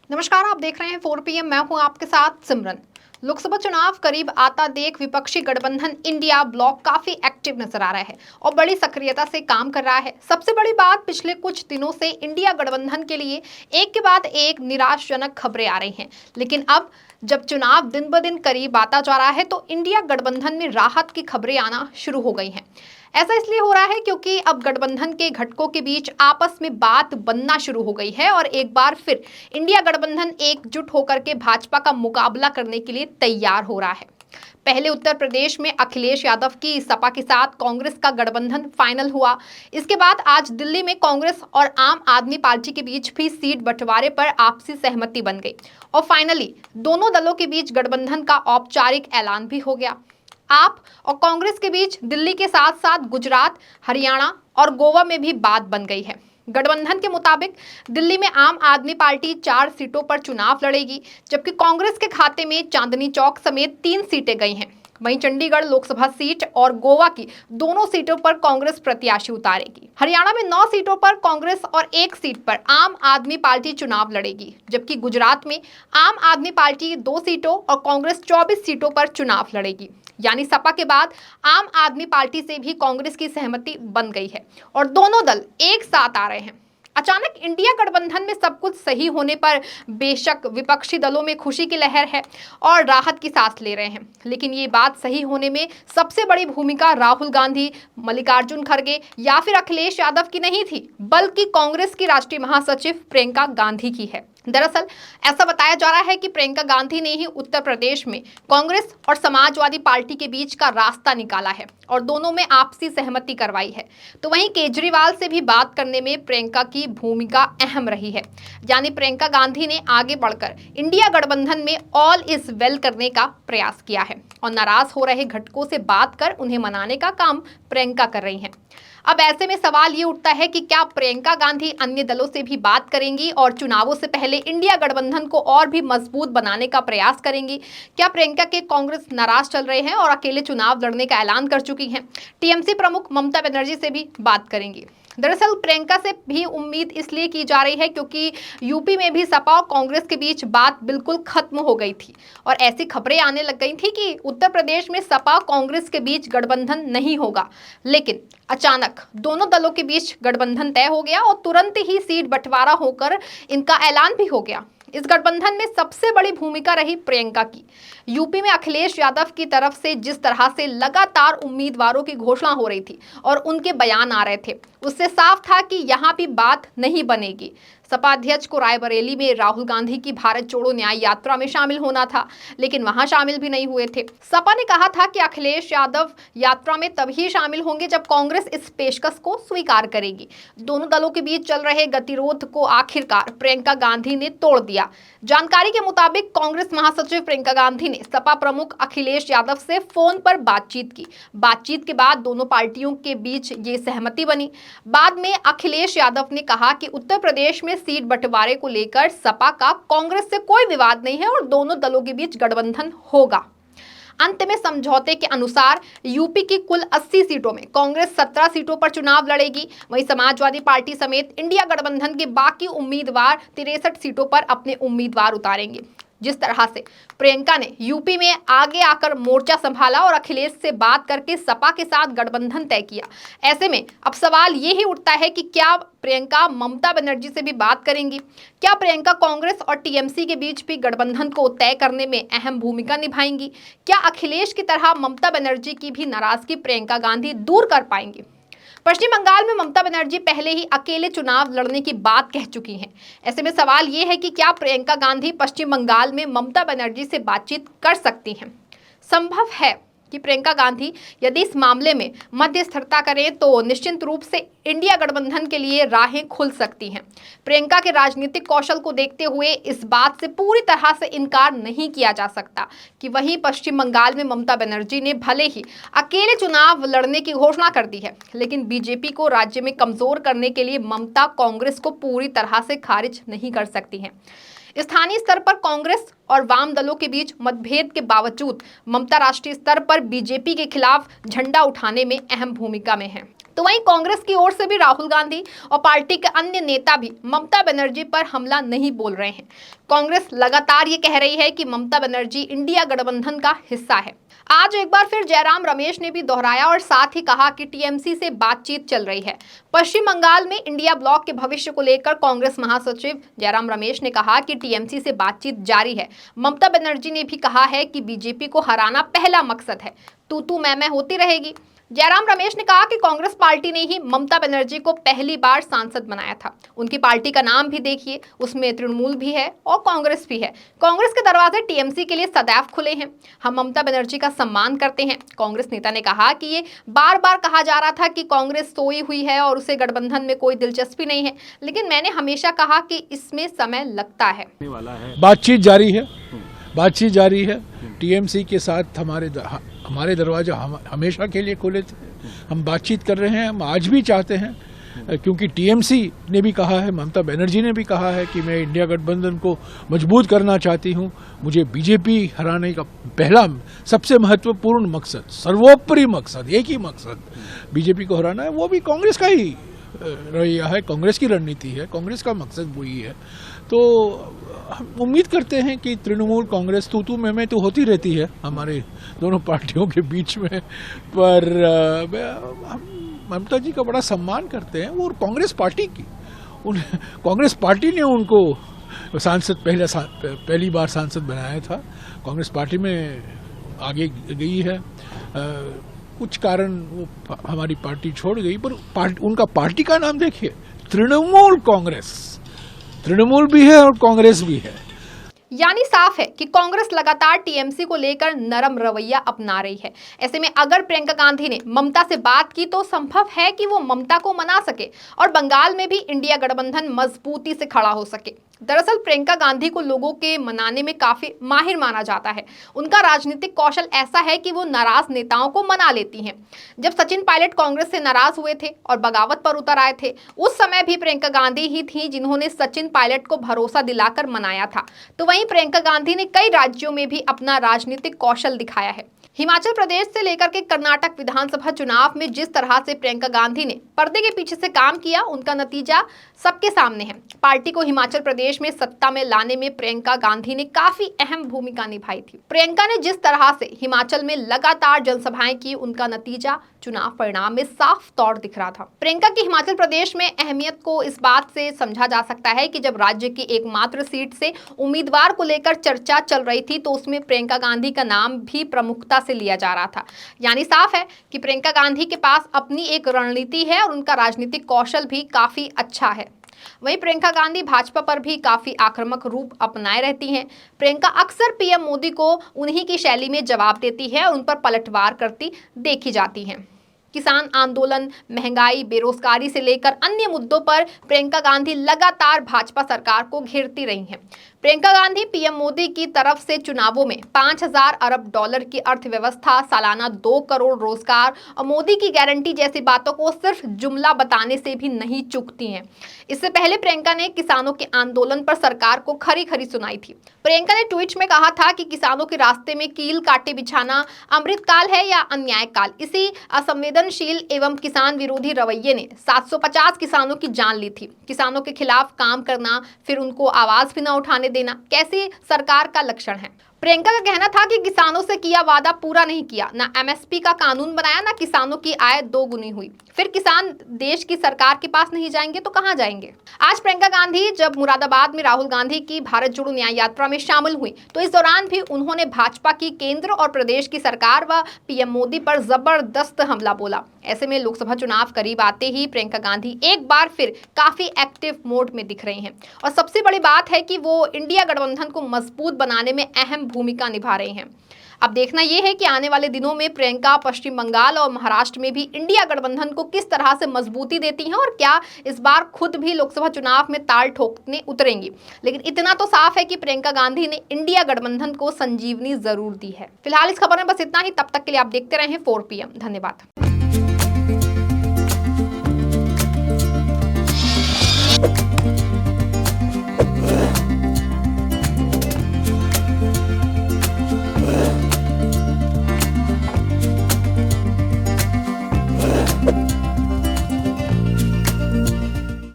नमस्कार, आप देख रहे हैं 4 PM। मैं हूं आपके साथ सिमरन। लोकसभा चुनाव करीब आता देख विपक्षी गठबंधन इंडिया ब्लॉक काफी एक्टिव नजर आ रहा है और बड़ी सक्रियता से काम कर रहा है। सबसे बड़ी बात, पिछले कुछ दिनों से इंडिया गठबंधन के लिए एक के बाद एक निराशाजनक खबरें आ रही हैं। लेकिन अब जब चुनाव दिन ब दिन करीब आता जा रहा है तो इंडिया गठबंधन में राहत की खबरें आना शुरू हो गई हैं। ऐसा इसलिए हो रहा है क्योंकि अब गठबंधन के घटकों के बीच आपस में बात बनना शुरू हो गई है और एक बार फिर इंडिया गठबंधन एकजुट होकर के भाजपा का मुकाबला करने के लिए तैयार हो रहा है। पहले उत्तर प्रदेश में अखिलेश यादव की सपा के साथ कांग्रेस का गठबंधन फाइनल हुआ। इसके बाद आज दिल्ली में कांग्रेस और आम आदमी पार्टी के बीच भी सीट बंटवारे पर आपसी सहमति बन गई और फाइनली दोनों दलों के बीच गठबंधन का औपचारिक ऐलान भी हो गया। आप और कांग्रेस के बीच दिल्ली के साथ साथ गुजरात, हरियाणा और गोवा में भी बात बन गई है। गठबंधन के मुताबिक दिल्ली में आम आदमी पार्टी 4 सीटों पर चुनाव लड़ेगी, जबकि कांग्रेस के खाते में चांदनी चौक समेत 3 सीटें गई हैं। वहीं चंडीगढ़ लोकसभा सीट और गोवा की दोनों सीटों पर कांग्रेस प्रत्याशी उतारेगी। हरियाणा में 9 सीटों पर कांग्रेस और 1 सीट पर आम आदमी पार्टी चुनाव लड़ेगी, जबकि गुजरात में आम आदमी पार्टी 2 सीटों और कांग्रेस 24 सीटों पर चुनाव लड़ेगी। यानी सपा के बाद आम आदमी पार्टी से भी कांग्रेस की सहमति बन गई है और दोनों दल एक साथ आ रहे हैं। अचानक इंडिया गठबंधन में सब कुछ सही होने पर बेशक विपक्षी दलों में खुशी की लहर है और राहत की सांस ले रहे हैं, लेकिन ये बात सही होने में सबसे बड़ी भूमिका राहुल गांधी, मल्लिकार्जुन खड़गे या फिर अखिलेश यादव की नहीं थी, बल्कि कांग्रेस की राष्ट्रीय महासचिव प्रियंका गांधी की है। दरअसल ऐसा बताया जा रहा है कि प्रियंका गांधी ने ही उत्तर प्रदेश में कांग्रेस और समाजवादी पार्टी के बीच का रास्ता निकाला है और दोनों में आपसी सहमति करवाई है। तो वहीं केजरीवाल से भी बात करने में प्रियंका की भूमिका अहम रही है। यानी प्रियंका गांधी ने आगे बढ़कर इंडिया गठबंधन में ऑल इज वेल करने का प्रयास किया है और नाराज हो रहे घटकों से बात कर उन्हें मनाने का काम प्रियंका कर रही हैं। अब ऐसे में सवाल ये उठता है कि क्या प्रियंका गांधी अन्य दलों से भी बात करेंगी और चुनावों से पहले इंडिया गठबंधन को और भी मजबूत बनाने का प्रयास करेंगी? क्या प्रियंका के कांग्रेस नाराज चल रहे हैं और अकेले चुनाव लड़ने का ऐलान कर चुकी हैं? टीएमसी प्रमुख ममता बनर्जी से भी बात करेंगी। दरअसल प्रियंका से भी उम्मीद इसलिए की जा रही है क्योंकि यूपी में भी सपा और कांग्रेस के बीच बात बिल्कुल खत्म हो गई थी और ऐसी खबरें आने लग गई थी कि उत्तर प्रदेश में सपा कांग्रेस के बीच गठबंधन नहीं होगा। लेकिन अचानक दोनों दलों के बीच गठबंधन तय हो गया और तुरंत ही सीट बंटवारा होकर इनका ऐलान भी हो गया। इस गठबंधन में सबसे बड़ी भूमिका रही प्रियंका की। यूपी में अखिलेश यादव की तरफ से जिस तरह से लगातार उम्मीदवारों की घोषणा हो रही थी और उनके बयान आ रहे थे, उससे साफ था कि यहाँ भी बात नहीं बनेगी। सपा अध्यक्ष को रायबरेली में राहुल गांधी की भारत जोड़ो न्याय यात्रा में शामिल होना था, लेकिन वहां शामिल भी नहीं हुए थे। सपा ने कहा था कि अखिलेश यादव यात्रा में तभी शामिल होंगे जब कांग्रेस इस पेशकश को स्वीकार करेगी। दोनों दलों के बीच चल रहे गतिरोध को आखिरकार प्रियंका गांधी ने तोड़ दिया। जानकारी के मुताबिक कांग्रेस महासचिव प्रियंका गांधी ने सपा प्रमुख अखिलेश यादव से फोन पर बातचीत की। बातचीत के बाद दोनों पार्टियों के बीच ये सहमति बनी। बाद में अखिलेश यादव ने कहा कि उत्तर प्रदेश में सीट बंटवारे को लेकर सपा का कांग्रेस से कोई विवाद नहीं है और दोनों दलों के बीच गठबंधन होगा। अंत में समझौते के अनुसार यूपी की कुल 80 सीटों में कांग्रेस 17 सीटों पर चुनाव लड़ेगी। वहीं समाजवादी पार्टी समेत इंडिया गठबंधन के बाकी उम्मीदवार 63 सीटों पर अपने उम्मीदवार उतारेंगे। जिस तरह से प्रियंका ने यूपी में आगे आकर मोर्चा संभाला और अखिलेश से बात करके सपा के साथ गठबंधन तय किया, ऐसे में अब सवाल ये ही उठता है कि क्या प्रियंका ममता बनर्जी से भी बात करेंगी? क्या प्रियंका कांग्रेस और टीएमसी के बीच भी गठबंधन को तय करने में अहम भूमिका निभाएंगी? क्या अखिलेश की तरह ममता बनर्जी की भी नाराजगी प्रियंका गांधी दूर कर पाएंगी? पश्चिम बंगाल में ममता बनर्जी पहले ही अकेले चुनाव लड़ने की बात कह चुकी हैं। ऐसे में सवाल ये है कि क्या प्रियंका गांधी पश्चिम बंगाल में ममता बनर्जी से बातचीत कर सकती हैं? संभव है कि प्रियंका गांधी यदि इस मामले में मध्यस्थता करें तो निश्चित रूप से इंडिया गठबंधन के लिए राहें खुल सकती हैं। प्रियंका के राजनीतिक कौशल को देखते हुए इस बात से पूरी तरह से इनकार नहीं किया जा सकता कि वहीं पश्चिम बंगाल में ममता बनर्जी ने भले ही अकेले चुनाव लड़ने की घोषणा कर दी है, लेकिन बीजेपी को राज्य में कमजोर करने के लिए ममता कांग्रेस को पूरी तरह से खारिज नहीं कर सकती हैं। स्थानीय स्तर पर कांग्रेस और वाम दलों के बीच मतभेद के बावजूद ममता राष्ट्रीय स्तर पर बीजेपी के खिलाफ झंडा उठाने में अहम भूमिका में है। तो वहीं कांग्रेस की ओर से भी राहुल गांधी और पार्टी के अन्य नेता भी ममता बनर्जी पर हमला नहीं बोल रहे हैं। कांग्रेस लगातार ये कह रही है कि ममता बनर्जी इंडिया गठबंधन का हिस्सा है। आज एक बार फिर जयराम रमेश ने भी दोहराया और साथ ही कहा कि टीएमसी से बातचीत चल रही है। पश्चिम बंगाल में इंडिया ब्लॉक के भविष्य को लेकर कांग्रेस महासचिव जयराम रमेश ने कहा कि टीएमसी से बातचीत जारी है। ममता बनर्जी ने भी कहा है कि बीजेपी को हराना पहला मकसद है, तू मैं होती रहेगी। जयराम रमेश ने कहा कि कांग्रेस पार्टी ने ही ममता बनर्जी को पहली बार सांसद बनाया था। उनकी पार्टी का नाम भी देखिए, उसमें तृणमूल भी है और कांग्रेस भी है। कांग्रेस के दरवाजे टीएमसी के लिए सदैव खुले हैं। हम ममता बनर्जी का सम्मान करते हैं। कांग्रेस नेता ने कहा कि ये बार बार कहा जा रहा था कि कांग्रेस सोई हुई है और उसे गठबंधन में कोई दिलचस्पी नहीं है, लेकिन मैंने हमेशा कहा कि इसमें समय लगता है। बातचीत जारी है। टीएमसी के साथ हमारे दरवाजे हमेशा के लिए खुले थे। हम बातचीत कर रहे हैं। हम आज भी चाहते हैं, क्योंकि टीएमसी ने भी कहा है, ममता बनर्जी ने भी कहा है कि मैं इंडिया गठबंधन को मजबूत करना चाहती हूं। मुझे बीजेपी हराने का पहला सबसे महत्वपूर्ण मकसद, सर्वोपरि मकसद, एक ही मकसद बीजेपी को हराना है। वो भी कांग्रेस का ही रवैया है, कांग्रेस की रणनीति है, कांग्रेस का मकसद वही है। तो हम उम्मीद करते हैं कि तृणमूल कांग्रेस तू मैं तो होती रहती है हमारे दोनों पार्टियों के बीच में, पर हम ममता जी का बड़ा सम्मान करते हैं। और कांग्रेस पार्टी ने उनको पहली बार सांसद बनाया था। कांग्रेस पार्टी में आगे गई है। कुछ कारण वो हमारी पार्टी छोड़ गई, पर उनका पार्टी का नाम देखिए, तृणमूल कांग्रेस। तृणमूल भी है और कांग्रेस भी है। यानी साफ है कि कांग्रेस लगातार टीएमसी को लेकर नरम रवैया अपना रही है। ऐसे में अगर प्रियंका गांधी ने ममता से बात की तो संभव है कि वो ममता को मना सके और बंगाल में भी इंडिया गठबंधन मजबूती से खड़ा हो सके। दरअसल प्रियंका गांधी को लोगों के मनाने में काफी माहिर माना जाता है। उनका राजनीतिक कौशल ऐसा है कि वो नाराज नेताओं को मना लेती हैं। जब सचिन पायलट कांग्रेस से नाराज हुए थे और बगावत पर उतर आए थे, उस समय भी प्रियंका गांधी ही थी जिन्होंने सचिन पायलट को भरोसा दिलाकर मनाया था। तो वहीं प्रियंका गांधी ने कई राज्यों में भी अपना राजनीतिक कौशल दिखाया है। हिमाचल प्रदेश से लेकर के कर्नाटक विधानसभा चुनाव में जिस तरह से प्रियंका गांधी ने पर्दे के पीछे से काम किया, उनका नतीजा सबके सामने है। पार्टी को हिमाचल प्रदेश में सत्ता में लाने में प्रियंका गांधी ने काफी अहम भूमिका निभाई थी। प्रियंका ने जिस तरह से हिमाचल में लगातार जनसभाएं की, उनका नतीजा चुनाव परिणाम में साफ तौर दिख रहा था। प्रियंका की हिमाचल प्रदेश में अहमियत को इस बात से समझा जा सकता है कि जब राज्य की एकमात्र सीट से उम्मीदवार को लेकर चर्चा चल रही थी तो उसमें प्रियंका गांधी का नाम भी प्रमुखता से लिया जा रहा था। यानी साफ है कि प्रियंका गांधी के पास अपनी एक रणनीति है और उनका राजनीतिक कौशल भी काफी अच्छा है। वहीं प्रियंका गांधी भाजपा पर भी काफी आक्रामक रूप अपनाए रहती हैं। प्रियंका अक्सर पीएम मोदी को उन्हीं की शैली में जवाब देती है और उन पर पलटवार करती देखी जाती हैं। किसान आंदोलन, महंगाई, बेरोजगारी से लेकर अन्य मुद्दों पर प्रियंका गांधी लगातार भाजपा सरकार को घेरती रही हैं। प्रियंका गांधी पीएम मोदी की तरफ से चुनावों में 5000 अरब डॉलर की अर्थव्यवस्था, सालाना 2 करोड़ रोजगार और मोदी की गारंटी जैसी बातों को सिर्फ जुमला बताने से भी नहीं चूकती हैं। इससे पहले प्रियंका ने किसानों के आंदोलन पर सरकार को खरी खरी सुनाई थी। प्रियंका ने ट्वीट में कहा था कि किसानों के रास्ते में कील काटे बिछाना अमृतकाल है या अन्याय काल। इसी असंवेदनशील एवं किसान विरोधी रवैये ने 750 किसानों की जान ली थी। किसानों के खिलाफ काम करना, फिर उनको आवाज भी न उठाने देना, कैसी सरकार का लक्षण है। प्रियंका का कहना था कि किसानों से किया वादा पूरा नहीं किया, ना एमएसपी का कानून बनाया, ना किसानों की आय दोगुनी हुई। फिर किसान देश की सरकार के पास नहीं जाएंगे तो कहां जाएंगे। आज प्रियंका गांधी जब मुरादाबाद में राहुल गांधी की भारत जोड़ो न्याय यात्रा में शामिल हुई तो इस दौरान भी उन्होंने भाजपा की केंद्र और प्रदेश की सरकार व पीएम मोदी पर जबरदस्त हमला बोला। ऐसे में लोकसभा चुनाव करीब आते ही प्रियंका गांधी एक बार फिर काफी एक्टिव मोड में दिख रही हैं और सबसे बड़ी बात है कि वो इंडिया गठबंधन को मजबूत बनाने में अहम भूमिका निभा रहे हैं। अब देखना यह है कि आने वाले दिनों में प्रियंका पश्चिम बंगाल और महाराष्ट्र में भी इंडिया गठबंधन को किस तरह से मजबूती देती हैं और क्या इस बार खुद भी लोकसभा चुनाव में ताल ठोकने उतरेंगी। लेकिन इतना तो साफ है कि प्रियंका गांधी ने इंडिया गठबंधन को संजीवनी जरूर दी है। फिलहाल इस खबर में बस इतना ही। तब तक के लिए आप देखते रहें 4 PM। धन्यवाद।